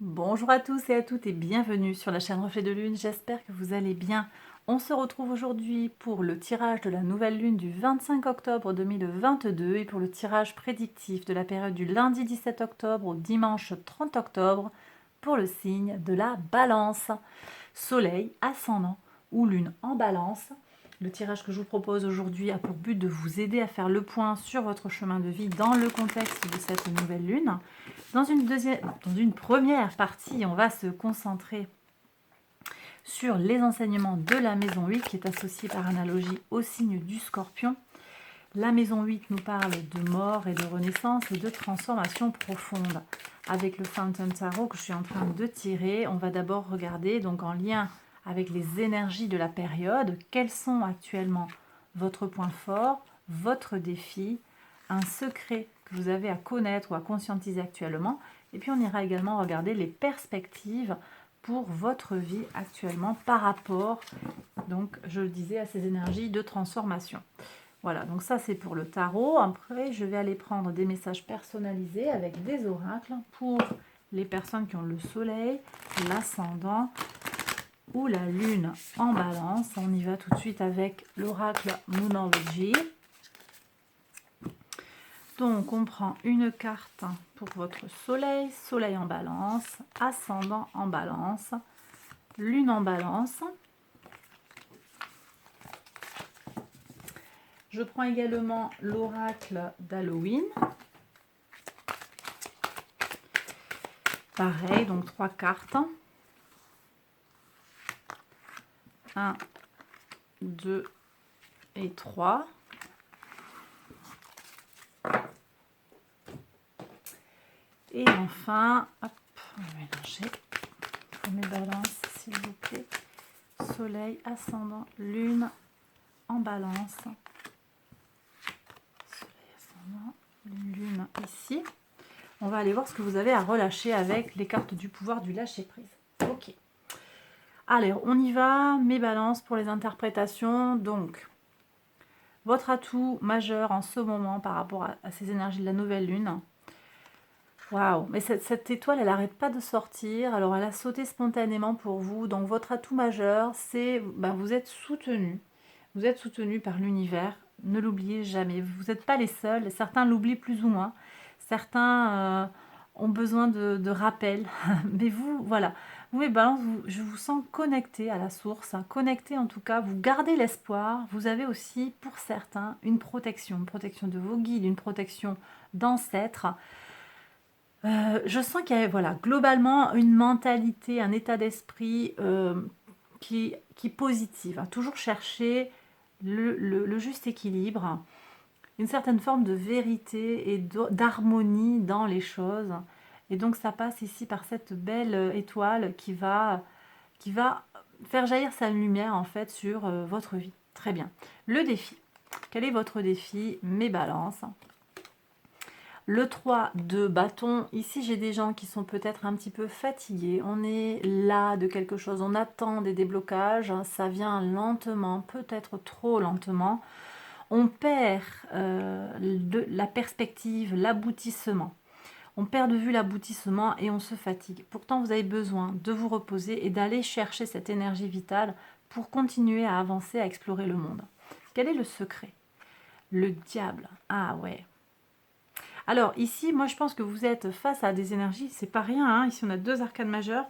Bonjour à tous et à toutes et bienvenue sur la chaîne Reflet de Lune, j'espère que vous allez bien. On se retrouve aujourd'hui pour le tirage de la nouvelle lune du 25 octobre 2022 et pour le tirage prédictif de la période du lundi 17 octobre au dimanche 30 octobre pour le signe de la Balance. Soleil, ascendant ou lune en Balance. Le tirage que je vous propose aujourd'hui a pour but de vous aider à faire le point sur votre chemin de vie dans le contexte de cette nouvelle lune. Dans une première partie, on va se concentrer sur les enseignements de la maison 8 qui est associée par analogie au signe du Scorpion. La maison 8 nous parle de mort et de renaissance et de transformation profonde. Avec le Fountain Tarot que je suis en train de tirer, on va d'abord regarder donc en lien avec les énergies de la période, quels sont actuellement votre point fort, votre défi, un secret que vous avez à connaître ou à conscientiser actuellement. Et puis on ira également regarder les perspectives pour votre vie actuellement par rapport, donc je le disais, à ces énergies de transformation. Voilà, donc ça c'est pour le tarot. Après, je vais aller prendre des messages personnalisés avec des oracles pour les personnes qui ont le soleil, l'ascendant ou la lune en balance. On y va tout de suite avec l'oracle Moonology. Donc on prend une carte pour votre soleil, soleil en balance, ascendant en balance, lune en balance. Je prends également l'oracle d'Halloween. Pareil, donc 3 cartes. 1, 2 et 3. Et enfin, hop, on va mélanger pour mes balances, s'il vous plaît. Soleil, ascendant, lune en balance. Soleil, ascendant, lune ici. On va aller voir ce que vous avez à relâcher avec les cartes du pouvoir du lâcher-prise. Ok. Allez, on y va. Mes balances pour les interprétations. Donc, votre atout majeur en ce moment par rapport à ces énergies de la nouvelle lune. Waouh, mais cette étoile, elle n'arrête pas de sortir. Alors, elle a sauté spontanément pour vous. Donc, votre atout majeur, c'est vous êtes soutenu. Vous êtes soutenu par l'univers. Ne l'oubliez jamais. Vous n'êtes pas les seuls. Certains l'oublient plus ou moins. Certains ont besoin de rappel. Mais vous, voilà. Vous, les balances, je vous sens connecté à la source. Connecté en tout cas. Vous gardez l'espoir. Vous avez aussi, pour certains, une protection de vos guides, une protection d'ancêtres. Je sens qu'il y a globalement une mentalité, un état d'esprit qui est positive. Toujours chercher le juste équilibre, une certaine forme de vérité et d'harmonie dans les choses. Et donc ça passe ici par cette belle étoile qui va faire jaillir sa lumière en fait sur votre vie. Très bien. Le défi. Quel est votre défi? Mes balances. Le 3 de bâton, ici j'ai des gens qui sont peut-être un petit peu fatigués, on est là de quelque chose, on attend des déblocages, ça vient lentement, peut-être trop lentement, on perd la perspective, l'aboutissement, on perd de vue l'aboutissement et on se fatigue. Pourtant vous avez besoin de vous reposer et d'aller chercher cette énergie vitale pour continuer à avancer, à explorer le monde. Quel est le secret? Le diable, ah ouais. Alors ici, moi je pense que vous êtes face à des énergies, c'est pas rien, hein. Ici on a 2 arcanes majeures.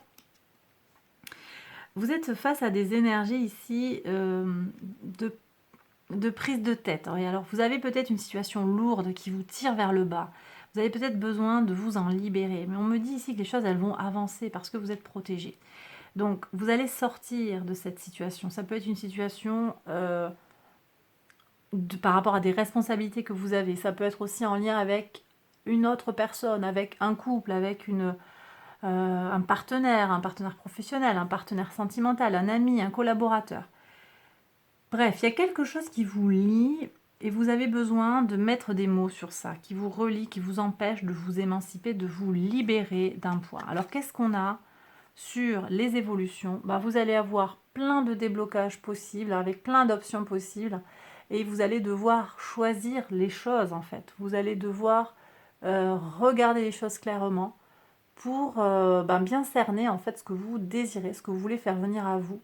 Vous êtes face à des énergies ici de prise de tête. Alors vous avez peut-être une situation lourde qui vous tire vers le bas. Vous avez peut-être besoin de vous en libérer. Mais on me dit ici que les choses elles vont avancer parce que vous êtes protégé. Donc vous allez sortir de cette situation. Ça peut être une situation par rapport à des responsabilités que vous avez. Ça peut être aussi en lien avec une autre personne, avec un couple, avec un partenaire professionnel, un partenaire sentimental, un ami, un collaborateur. Bref, il y a quelque chose qui vous lie et vous avez besoin de mettre des mots sur ça, qui vous relie, qui vous empêche de vous émanciper, de vous libérer d'un poids. Alors qu'est-ce qu'on a sur les évolutions? Vous allez avoir plein de déblocages possibles, avec plein d'options possibles, et vous allez devoir choisir les choses en fait. Vous allez devoir regarder les choses clairement pour bien cerner en fait ce que vous désirez, ce que vous voulez faire venir à vous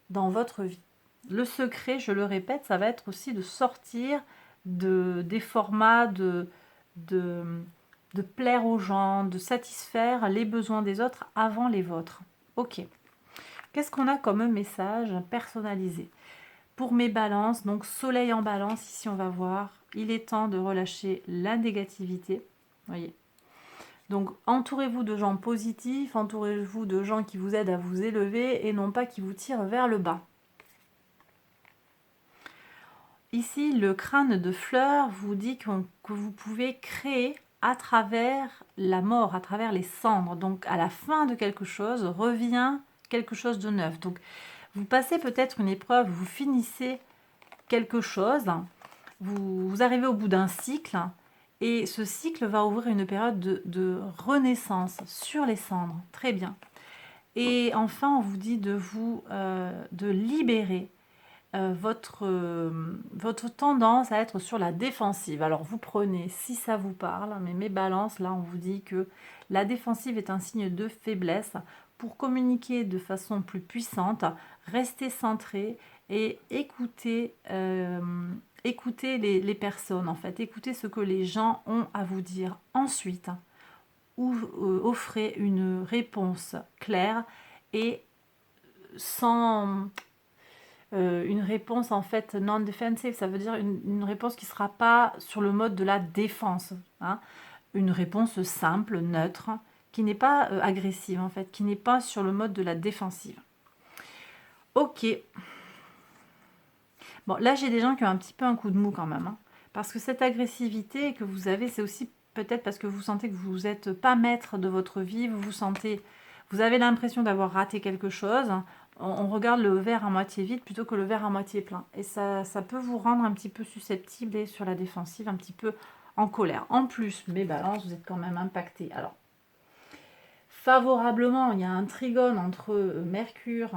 dans votre vie. Le secret, je le répète, ça va être aussi de sortir des formats, de plaire aux gens, de satisfaire les besoins des autres avant les vôtres. Ok. Qu'est-ce qu'on a comme message personnalisé? Pour mes balances, donc soleil en balance, ici on va voir, il est temps de relâcher la négativité. Voyez. Donc entourez-vous de gens positifs, entourez-vous de gens qui vous aident à vous élever et non pas qui vous tirent vers le bas. Ici, le crâne de fleur vous dit que vous pouvez créer à travers la mort, à travers les cendres. Donc à la fin de quelque chose, revient quelque chose de neuf. Donc vous passez peut-être une épreuve, vous finissez quelque chose, vous arrivez au bout d'un cycle, et ce cycle va ouvrir une période de renaissance sur les cendres. Très bien. Et enfin, on vous dit de libérer votre tendance à être sur la défensive. Alors vous prenez, si ça vous parle, mais mes balances, là on vous dit que la défensive est un signe de faiblesse. Pour communiquer de façon plus puissante, restez centré et écoutez, écoutez les personnes en fait, écoutez ce que les gens ont à vous dire. Ensuite, offrez une réponse claire et sans une réponse en fait non-defensive, ça veut dire une réponse qui ne sera pas sur le mode de la défense. Hein. Une réponse simple, neutre, qui n'est pas agressive en fait, qui n'est pas sur le mode de la défensive. Ok. Bon, là j'ai des gens qui ont un petit peu un coup de mou quand même. Hein, parce que cette agressivité que vous avez, c'est aussi peut-être parce que vous sentez que vous n'êtes pas maître de votre vie, vous avez l'impression d'avoir raté quelque chose. On regarde le verre à moitié vide plutôt que le verre à moitié plein. Et ça peut vous rendre un petit peu susceptible et sur la défensive, un petit peu en colère. En plus, mes balances, vous êtes quand même impactés. Alors, favorablement, il y a un trigone entre Mercure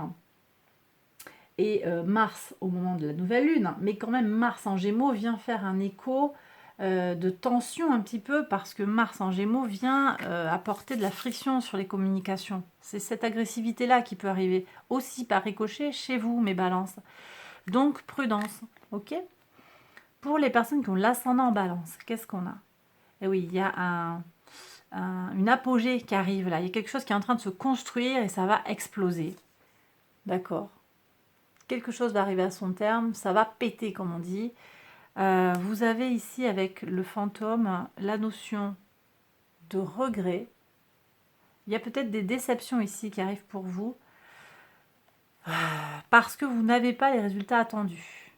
et Mars au moment de la nouvelle lune. Mais quand même, Mars en Gémeaux vient faire un écho de tension un petit peu parce que Mars en Gémeaux vient apporter de la friction sur les communications. C'est cette agressivité-là qui peut arriver aussi par ricochet chez vous, mes balances. Donc, prudence, ok? Pour les personnes qui ont l'ascendant en balance, qu'est-ce qu'on a? Eh oui, il y a une apogée qui arrive là. Il y a quelque chose qui est en train de se construire et ça va exploser. D'accord? Quelque chose va arriver à son terme, ça va péter comme on dit. Vous avez ici avec le fantôme la notion de regret. Il y a peut-être des déceptions ici qui arrivent pour vous parce que vous n'avez pas les résultats attendus.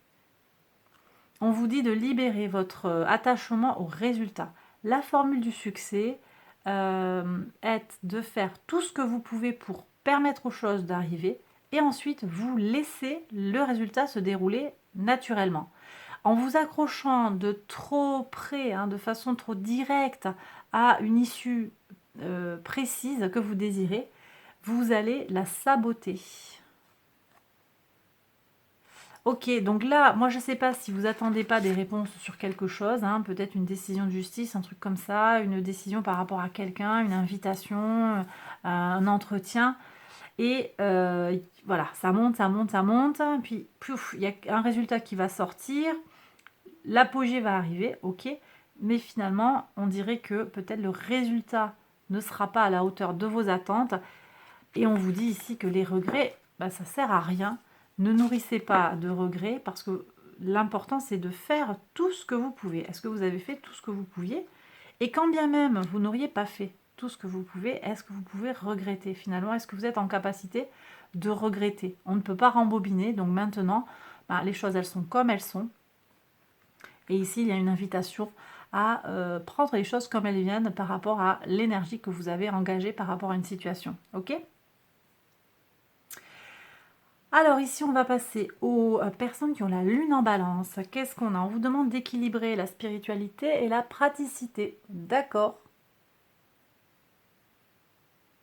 On vous dit de libérer votre attachement aux résultats. La formule du succès est de faire tout ce que vous pouvez pour permettre aux choses d'arriver et ensuite vous laissez le résultat se dérouler naturellement. En vous accrochant de trop près, de façon trop directe à une issue précise que vous désirez, vous allez la saboter. Ok, donc là, moi je ne sais pas si vous attendez pas des réponses sur quelque chose, peut-être une décision de justice, un truc comme ça, une décision par rapport à quelqu'un, une invitation, un entretien. Et voilà, ça monte, ça monte, ça monte. Puis, pouf, il y a un résultat qui va sortir. L'apogée va arriver, ok. Mais finalement, on dirait que peut-être le résultat ne sera pas à la hauteur de vos attentes. Et on vous dit ici que les regrets, ça ne sert à rien. Ne nourrissez pas de regrets parce que l'important, c'est de faire tout ce que vous pouvez. Est-ce que vous avez fait tout ce que vous pouviez? Et quand bien même vous n'auriez pas fait tout ce que vous pouvez, est-ce que vous pouvez regretter finalement? Est-ce que vous êtes en capacité de regretter? On ne peut pas rembobiner, donc maintenant, les choses, elles sont comme elles sont. Et ici, il y a une invitation à prendre les choses comme elles viennent par rapport à l'énergie que vous avez engagée par rapport à une situation. Ok? Alors ici, on va passer aux personnes qui ont la lune en balance. Qu'est-ce qu'on a? On vous demande d'équilibrer la spiritualité et la praticité. D'accord.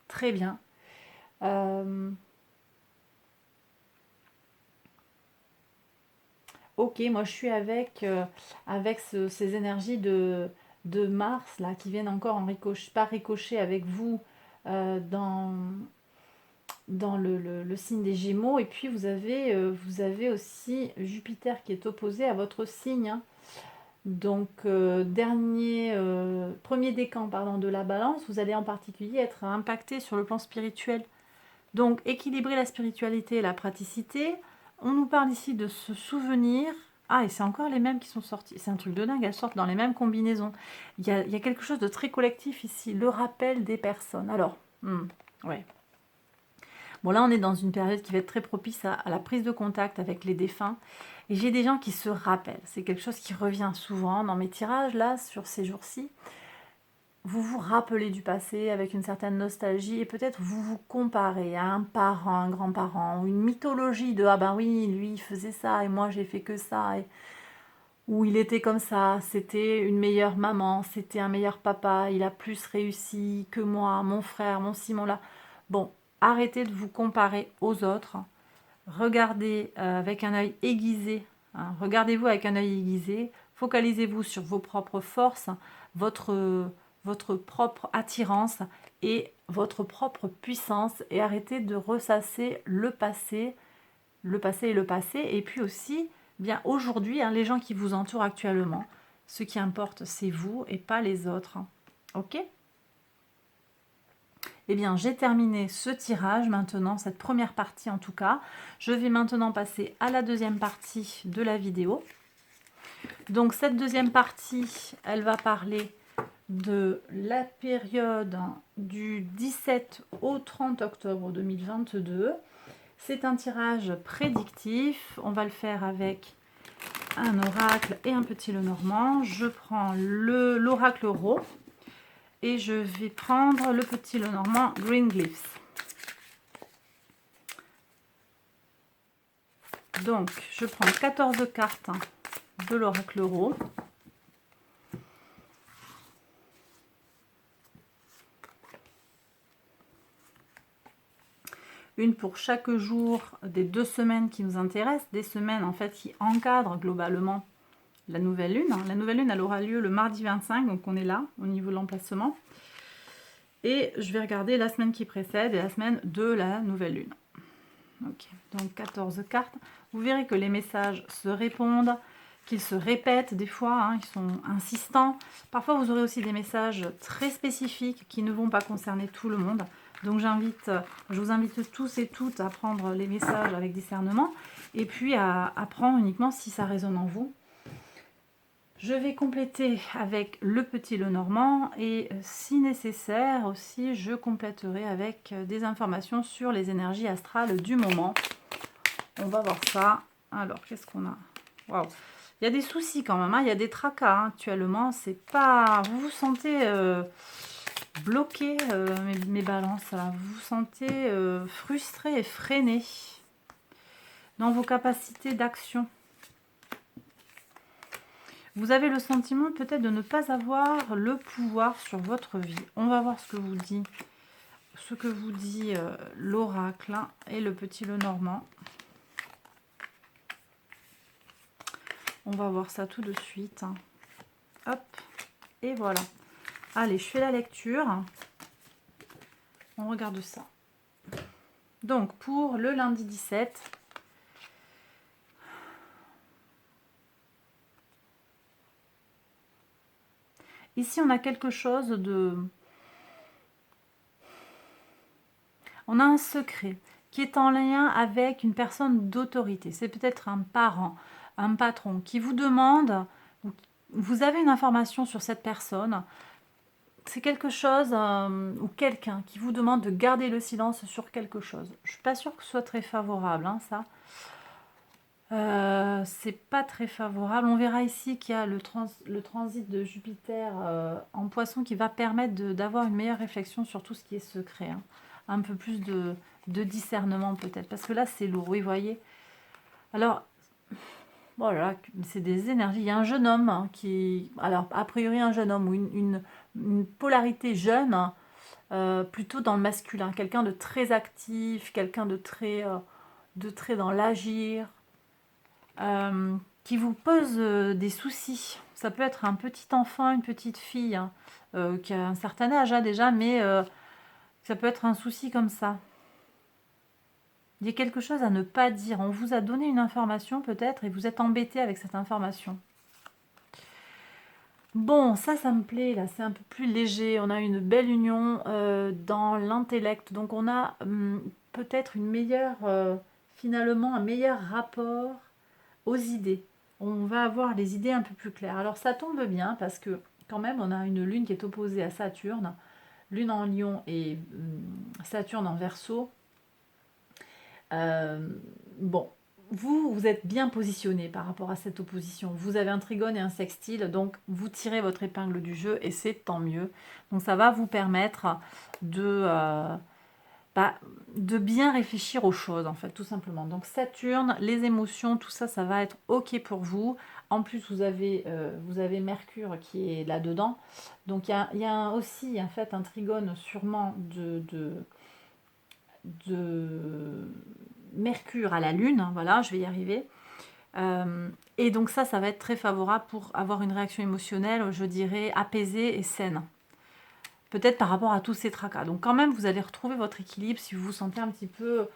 Très bien. Ok, moi je suis avec ces énergies de Mars là qui viennent encore en ricochet, pas ricocher avec vous dans le signe des Gémeaux. Et puis vous avez aussi Jupiter qui est opposé à votre signe, hein. Donc premier décan pardon, de la Balance, vous allez en particulier être impacté sur le plan spirituel. Donc équilibrer la spiritualité et la praticité. On nous parle ici de se souvenir. Ah, et c'est encore les mêmes qui sont sortis. C'est un truc de dingue, elles sortent dans les mêmes combinaisons. Il y a quelque chose de très collectif ici, le rappel des personnes. Alors, ouais. Bon, là, on est dans une période qui va être très propice à la prise de contact avec les défunts. Et j'ai des gens qui se rappellent. C'est quelque chose qui revient souvent dans mes tirages, là, sur ces jours-ci. Vous vous rappelez du passé avec une certaine nostalgie et peut-être vous vous comparez à un parent, un grand-parent, ou une mythologie de « Ah ben oui, lui, il faisait ça et moi, j'ai fait que ça. » Ou il était comme ça, c'était une meilleure maman, c'était un meilleur papa, il a plus réussi que moi, mon frère, mon ci, mon là. Bon, arrêtez de vous comparer aux autres. Regardez avec un œil aiguisé. Hein, regardez-vous avec un œil aiguisé. Focalisez-vous sur vos propres forces, votre propre attirance et votre propre puissance. Et arrêtez de ressasser le passé et le passé. Et puis aussi, bien aujourd'hui, hein, les gens qui vous entourent actuellement, ce qui importe, c'est vous et pas les autres. Ok ? Eh bien, j'ai terminé ce tirage maintenant, cette première partie en tout cas. Je vais maintenant passer à la deuxième partie de la vidéo. Donc, cette deuxième partie, elle va parler de la période du 17 au 30 octobre 2022. C'est un tirage prédictif. On va le faire avec un oracle et un petit Lenormand. Je prends l'oracle Rho. Et je vais prendre le petit Lenormand Green Glyphs. Donc, je prends 14 cartes de l'oracle Rho. Une pour chaque jour des 2 semaines qui nous intéressent. Des semaines en fait qui encadrent globalement la nouvelle lune. La nouvelle lune, elle aura lieu le mardi 25, donc on est là au niveau de l'emplacement. Et je vais regarder la semaine qui précède et la semaine de la nouvelle lune. Ok, donc 14 cartes. Vous verrez que les messages se répondent, qu'ils se répètent des fois, hein, ils sont insistants. Parfois, vous aurez aussi des messages très spécifiques qui ne vont pas concerner tout le monde. Donc, je vous invite tous et toutes à prendre les messages avec discernement et puis à prendre uniquement si ça résonne en vous. Je vais compléter avec le petit Lenormand et si nécessaire aussi, je compléterai avec des informations sur les énergies astrales du moment. On va voir ça. Alors, qu'est-ce qu'on a? Waouh! Il y a des soucis quand même, hein. Il y a des tracas hein, actuellement. C'est pas... Vous vous sentez bloqué, mes balances. Là. Vous vous sentez frustré et freiné dans vos capacités d'action. Vous avez le sentiment peut-être de ne pas avoir le pouvoir sur votre vie. On va voir ce que vous dit l'oracle hein, et le petit Lenormand. On va voir ça tout de suite. Hein. Hop, et voilà. Allez, je fais la lecture. On regarde ça. Donc, pour le lundi 17... Ici, on a quelque chose de... On a un secret qui est en lien avec une personne d'autorité. C'est peut-être un parent, un patron qui vous demande, vous avez une information sur cette personne, c'est quelque chose ou quelqu'un qui vous demande de garder le silence sur quelque chose. Je ne suis pas sûre que ce soit très favorable, hein, ça. C'est pas très favorable. On verra ici qu'il y a le transit de Jupiter en Poisson qui va permettre d'avoir une meilleure réflexion sur tout ce qui est secret. Hein. Un peu plus de discernement peut-être. Parce que là, c'est lourd, oui, vous voyez. Alors, voilà, c'est des énergies. Il y a un jeune homme hein, qui... Alors, a priori, un jeune homme ou une polarité jeune, plutôt dans le masculin. Quelqu'un de très actif, quelqu'un de très dans l'agir. Qui vous pose des soucis. Ça peut être un petit enfant, une petite fille, hein, qui a un certain âge hein, déjà, mais Ça peut être un souci comme ça. Il y a quelque chose à ne pas dire. On vous a donné une information peut-être et vous êtes embêté avec cette information. Bon, ça me plaît, là, c'est un peu plus léger. On a une belle union dans l'intellect. Donc, on a peut-être une meilleure, finalement, un meilleur rapport aux idées. On va avoir les idées un peu plus claires. Alors, ça tombe bien parce que, quand même, on a une lune qui est opposée à Saturne. Lune en Lion et Saturne en Verseau. Bon, vous êtes bien positionné par rapport à cette opposition. Vous avez un trigone et un sextile, donc vous tirez votre épingle du jeu et c'est tant mieux. Donc ça va vous permettre de bien réfléchir aux choses, en fait, tout simplement. Donc Saturne, les émotions, tout ça, ça va être OK pour vous. En plus, vous avez Mercure qui est là-dedans. Donc il y a aussi, en fait, un trigone sûrement de Mercure à la Lune, hein, voilà, je vais y arriver. Et donc ça va être très favorable pour avoir une réaction émotionnelle, je dirais, apaisée et saine. Peut-être par rapport à tous ces tracas. Donc quand même, vous allez retrouver votre équilibre si vous vous sentez un petit peu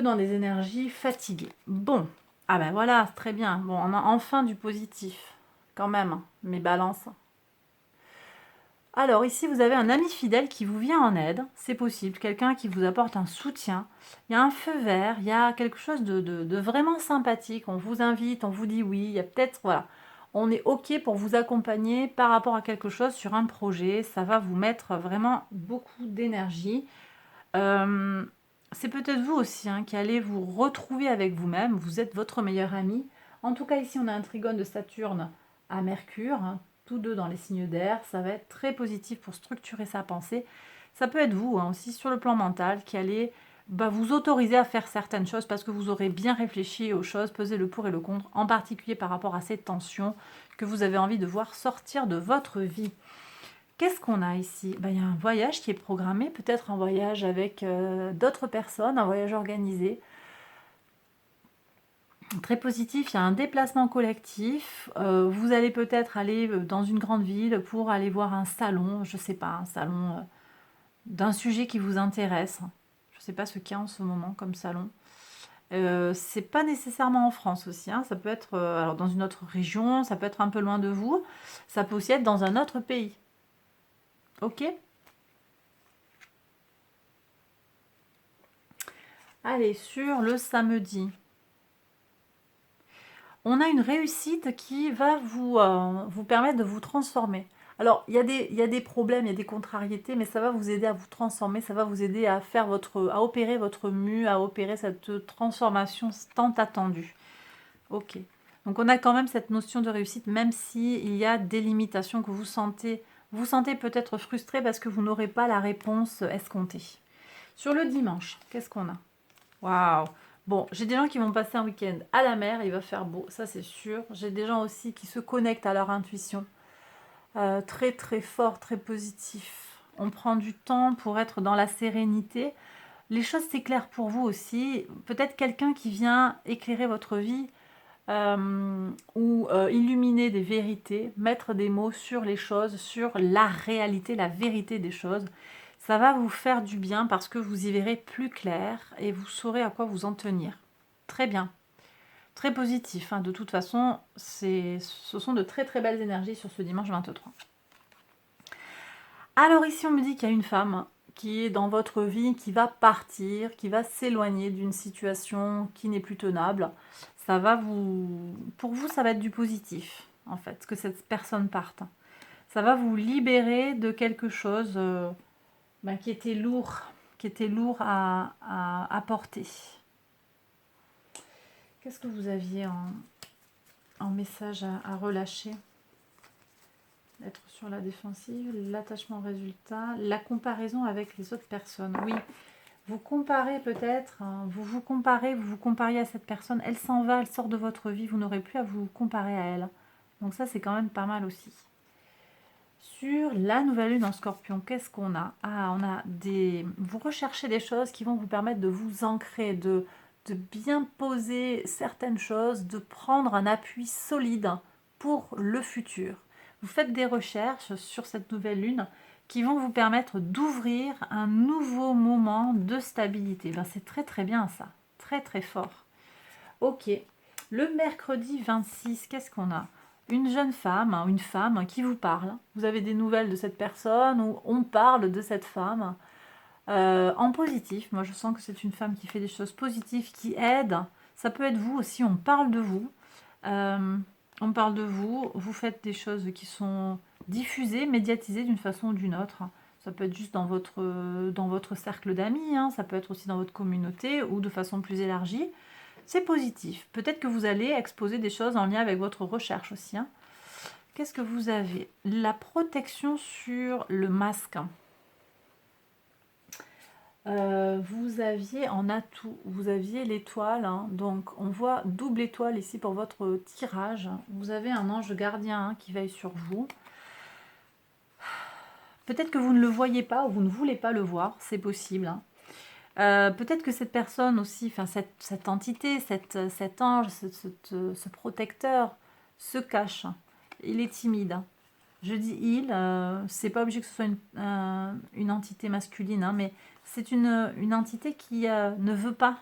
dans des énergies fatiguées. Bon, ah ben voilà, très bien. Bon, on a enfin du positif, quand même, mes balances. Alors ici, vous avez un ami fidèle qui vous vient en aide, c'est possible, quelqu'un qui vous apporte un soutien. Il y a un feu vert, il y a quelque chose de vraiment sympathique, on vous invite, on vous dit oui, il y a peut-être, voilà, on est OK pour vous accompagner par rapport à quelque chose sur un projet, ça va vous mettre vraiment beaucoup d'énergie. C'est peut-être vous aussi hein, qui allez vous retrouver avec vous-même, vous êtes votre meilleur ami. En tout cas, ici, on a un trigone de Saturne à Mercure, hein, tous deux dans les signes d'air. Ça va être très positif pour structurer sa pensée. Ça peut être vous hein, aussi sur le plan mental qui allez vous autoriser à faire certaines choses parce que vous aurez bien réfléchi aux choses, pesé le pour et le contre, en particulier par rapport à ces tensions que vous avez envie de voir sortir de votre vie. Qu'est-ce qu'on a ici? Il y a un voyage qui est programmé, peut-être un voyage avec d'autres personnes, un voyage organisé. Très positif, il y a un déplacement collectif. Vous allez peut-être aller dans une grande ville pour aller voir un salon, je ne sais pas, un salon d'un sujet qui vous intéresse. Je ne sais pas ce qu'il y a en ce moment comme salon. C'est pas nécessairement en France aussi, hein. Ça peut être alors dans une autre région, ça peut être un peu loin de vous, ça peut aussi être dans un autre pays. Ok? Allez, sur le samedi. On a une réussite qui va vous permettre de vous transformer. Alors, il y a des problèmes, il y a des contrariétés, mais ça va vous aider à vous transformer, ça va vous aider à à opérer votre mue, à opérer cette transformation tant attendue. Ok. Donc, on a quand même cette notion de réussite, même s'il y a des limitations que vous sentez. Vous sentez peut-être frustré parce que vous n'aurez pas la réponse escomptée. Sur le dimanche, qu'est-ce qu'on a? Waouh! Bon, j'ai des gens qui vont passer un week-end à la mer, il va faire beau, ça c'est sûr. J'ai des gens aussi qui se connectent à leur intuition. Très très fort, très positif. On prend du temps pour être dans la sérénité. Les choses s'éclairent pour vous aussi. Peut-être quelqu'un qui vient éclairer votre vie ou illuminer des vérités, mettre des mots sur les choses, sur la réalité, la vérité des choses. Ça va vous faire du bien parce que vous y verrez plus clair et vous saurez à quoi vous en tenir. Très bien. Très positif. Hein. De toute façon, ce sont de très très belles énergies sur ce dimanche 23. Alors ici, on me dit qu'il y a une femme qui est dans votre vie, qui va partir, qui va s'éloigner d'une situation qui n'est plus tenable. Ça va pour vous, ça va être du positif, en fait, que cette personne parte. Ça va vous libérer de quelque chose qui était lourd à porter. Qu'est-ce que vous aviez en message à relâcher? Être sur la défensive, l'attachement au résultat, la comparaison avec les autres personnes. Oui, vous comparez peut-être, hein, vous vous compariez à cette personne, elle s'en va, elle sort de votre vie, vous n'aurez plus à vous comparer à elle. Donc ça, c'est quand même pas mal aussi. Sur la nouvelle lune en scorpion, qu'est-ce qu'on a? Ah, on a vous recherchez des choses qui vont vous permettre de vous ancrer, de bien poser certaines choses, de prendre un appui solide pour le futur. Vous faites des recherches sur cette nouvelle lune qui vont vous permettre d'ouvrir un nouveau moment de stabilité. Ben, c'est très très bien ça, très très fort. Ok, le mercredi 26, qu'est-ce qu'on a? Une jeune femme, une femme qui vous parle. Vous avez des nouvelles de cette personne ou on parle de cette femme en positif. Moi, je sens que c'est une femme qui fait des choses positives, qui aide. Ça peut être vous aussi, on parle de vous. On parle de vous, vous faites des choses qui sont diffusées, médiatisées d'une façon ou d'une autre. Ça peut être juste dans votre cercle d'amis, hein. Ça peut être aussi dans votre communauté ou de façon plus élargie. C'est positif. Peut-être que vous allez exposer des choses en lien avec votre recherche aussi, hein. Qu'est-ce que vous avez? La protection sur le masque. Vous aviez en atout, vous aviez l'étoile, hein. Donc on voit double étoile ici pour votre tirage. Vous avez un ange gardien, hein, qui veille sur vous. Peut-être que vous ne le voyez pas ou vous ne voulez pas le voir, c'est possible, hein. Peut-être que cette personne aussi, enfin cette entité, cet ange, ce protecteur se cache. Il est timide. Je dis il, c'est pas obligé que ce soit une entité masculine, hein, mais c'est une entité qui ne veut pas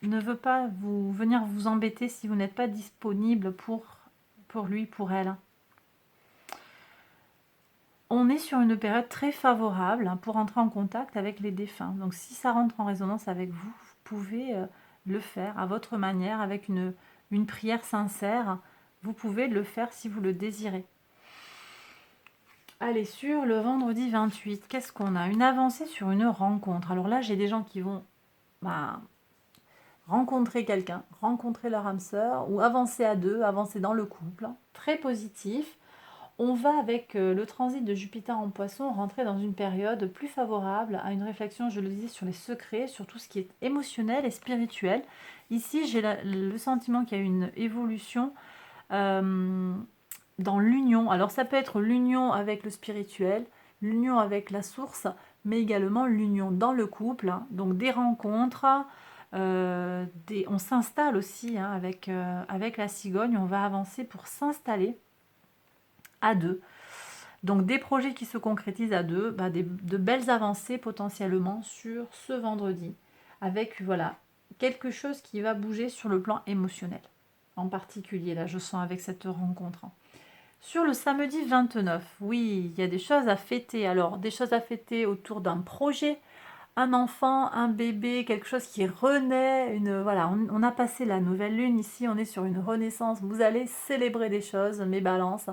venir vous embêter si vous n'êtes pas disponible pour lui, pour elle. On est sur une période très favorable, hein, pour entrer en contact avec les défunts. Donc si ça rentre en résonance avec vous, vous pouvez le faire à votre manière, avec une prière sincère. Vous pouvez le faire si vous le désirez. Allez, sur le vendredi 28, qu'est-ce qu'on a? Une avancée sur une rencontre. Alors là, j'ai des gens qui vont rencontrer quelqu'un, rencontrer leur âme sœur, ou avancer à deux, avancer dans le couple. Très positif. On va, avec le transit de Jupiter en Poisson, rentrer dans une période plus favorable à une réflexion, je le disais, sur les secrets, sur tout ce qui est émotionnel et spirituel. Ici, j'ai le sentiment qu'il y a une évolution dans l'union. Alors ça peut être l'union avec le spirituel, l'union avec la source, mais également l'union dans le couple, hein. Donc des rencontres, on s'installe aussi, hein, avec la cigogne, on va avancer pour s'installer à deux. Donc des projets qui se concrétisent à deux, de belles avancées potentiellement sur ce vendredi, avec voilà quelque chose qui va bouger sur le plan émotionnel. En particulier, là je sens avec cette rencontre. Sur le samedi 29, oui, il y a des choses à fêter. Alors, des choses à fêter autour d'un projet, un enfant, un bébé, quelque chose qui renaît. Voilà, on a passé la nouvelle lune ici, on est sur une renaissance. Vous allez célébrer des choses, mes balances.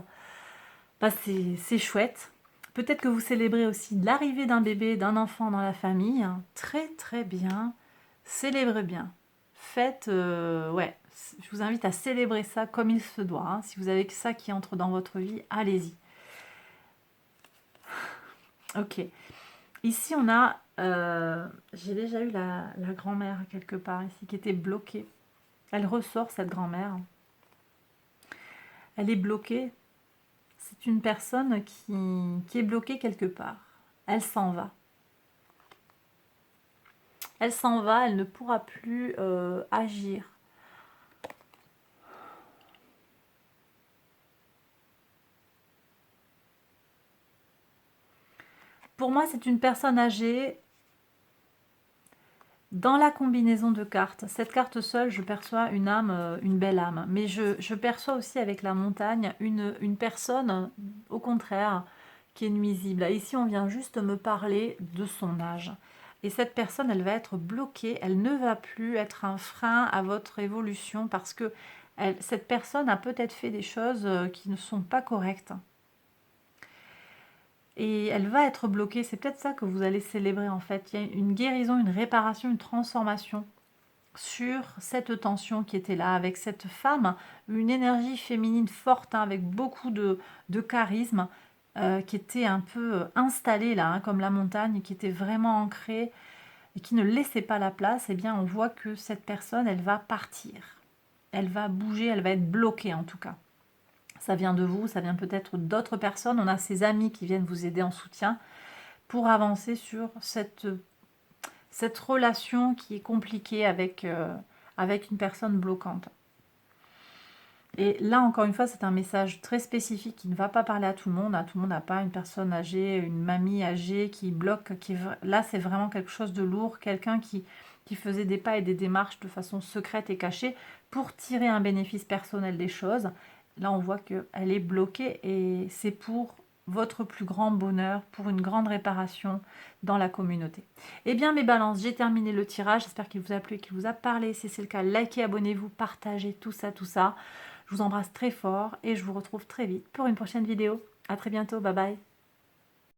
C'est chouette. Peut-être que vous célébrez aussi l'arrivée d'un bébé, d'un enfant dans la famille. Très très bien. Célébrez bien. Faites, ouais, je vous invite à célébrer ça comme il se doit, hein. Si vous avez que ça qui entre dans votre vie, allez-y. Ok. Ici, on a, j'ai déjà eu la grand-mère quelque part ici qui était bloquée. Elle ressort, cette grand-mère. Elle est bloquée. C'est une personne qui est bloquée quelque part. Elle s'en va. Elle s'en va, elle ne pourra plus agir. Pour moi, c'est une personne âgée. Dans la combinaison de cartes, cette carte seule, je perçois une âme, une belle âme. Mais je perçois aussi avec la montagne une personne, au contraire, qui est nuisible. Ici, on vient juste me parler de son âge. Et cette personne, elle va être bloquée. Elle ne va plus être un frein à votre évolution parce que cette personne a peut-être fait des choses qui ne sont pas correctes. Et elle va être bloquée. C'est peut-être ça que vous allez célébrer en fait. Il y a une guérison, une réparation, une transformation sur cette tension qui était là, avec cette femme, une énergie féminine forte, hein, avec beaucoup de charisme, qui était un peu installée là, hein, comme la montagne, qui était vraiment ancrée et qui ne laissait pas la place. Eh bien, on voit que cette personne, elle va partir. Elle va bouger, elle va être bloquée en tout cas. Ça vient de vous, ça vient peut-être d'autres personnes. On a ses amis qui viennent vous aider en soutien pour avancer sur cette relation qui est compliquée avec une personne bloquante. Et là, encore une fois, c'est un message très spécifique qui ne va pas parler à tout le monde. À tout le monde n'a pas une personne âgée, une mamie âgée qui bloque. Là, c'est vraiment quelque chose de lourd. Quelqu'un qui faisait des pas et des démarches de façon secrète et cachée pour tirer un bénéfice personnel des choses. Là, on voit qu'elle est bloquée et c'est pour votre plus grand bonheur, pour une grande réparation dans la communauté. Eh bien, mes balances, j'ai terminé le tirage. J'espère qu'il vous a plu et qu'il vous a parlé. Si c'est le cas, likez, abonnez-vous, partagez, tout ça, tout ça. Je vous embrasse très fort et je vous retrouve très vite pour une prochaine vidéo. À très bientôt, bye bye.